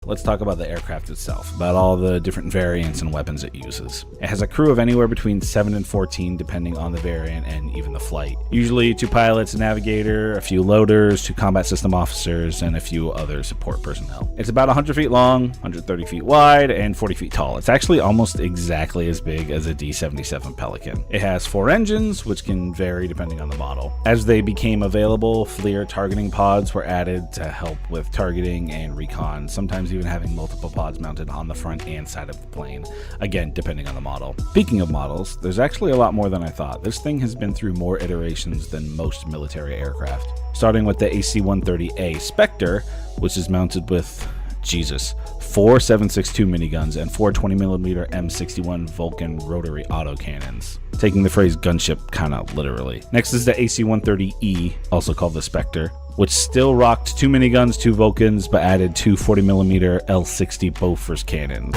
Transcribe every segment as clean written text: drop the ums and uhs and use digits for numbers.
let's talk about the aircraft itself, about all the different variants and weapons it uses. It has a crew of anywhere between 7 and 14 depending on the variant and even the flight. Usually 2 pilots, a navigator, a few loaders, 2 combat system officers, and a few other support personnel. It's about 100 feet long, 130 feet wide, and 40 feet tall. It's actually almost exactly as big as a D-77 Pelican. It has 4 engines, which can vary depending on the model. As they became available, FLIR targeting pods were added to help with targeting and recon, sometimes even having multiple pods mounted on the front and side of the plane, again depending on the model. Speaking of models, there's actually a lot more than I thought. This thing has been through more iterations than most military aircraft, starting with the AC-130A Spectre, which is mounted with 4 7.62 miniguns and 4 20mm M61 Vulcan rotary autocannons, taking the phrase gunship kinda literally. Next is the AC-130E, also called the Spectre, which still rocked 2 miniguns, 2 Vulcans, but added 2 40mm L60 Bofors cannons,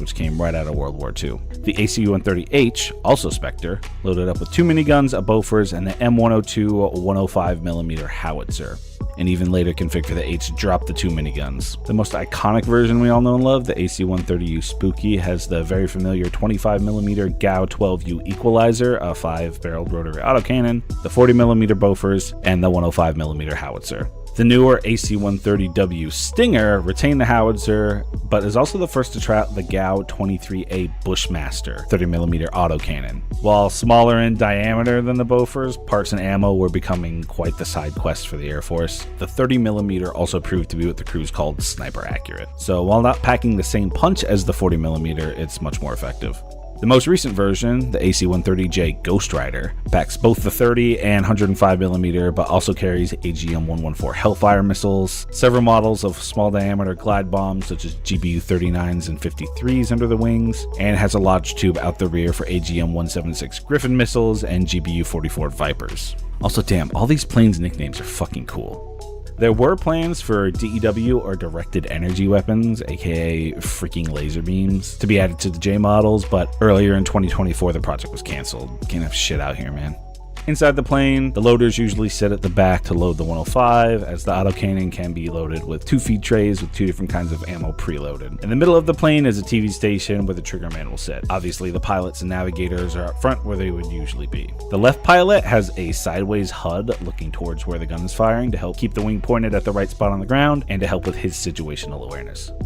which came right out of World War II. The AC-130H, also Spectre, loaded up with 2 miniguns, a Bofors, and the M102 105mm howitzer, and even later configured for the H dropped the 2 miniguns. The most iconic version we all know and love, the AC-130U Spooky, has the very familiar 25mm GAU-12U equalizer, a 5-barreled rotary autocannon, the 40mm Bofors, and the 105mm howitzer. The newer AC-130W Stinger retained the howitzer, but is also the first to try out the GAU-23A Bushmaster 30mm autocannon. While smaller in diameter than the Bofors, parts and ammo were becoming quite the side quest for the Air Force. The 30mm also proved to be what the crews called sniper accurate. So while not packing the same punch as the 40mm, it's much more effective. The most recent version, the AC-130J Ghost Rider, packs both the 30 and 105mm, but also carries AGM-114 Hellfire missiles, several models of small diameter glide bombs such as GBU-39s and 53s under the wings, and has a launch tube out the rear for AGM-176 Griffin missiles and GBU-44 Vipers. Also, damn, all these planes' nicknames are fucking cool. There were plans for DEW or directed energy weapons, aka freaking laser beams, to be added to the J models, but earlier in 2024 the project was cancelled. Can't have shit out here, man. Inside the plane, the loaders usually sit at the back to load the 105, as the autocannon can be loaded with 2 feed trays with 2 different kinds of ammo preloaded. In the middle of the plane is a TV station where the triggerman will sit. Obviously, the pilots and navigators are up front where they would usually be. The left pilot has a sideways HUD looking towards where the gun is firing to help keep the wing pointed at the right spot on the ground and to help with his situational awareness.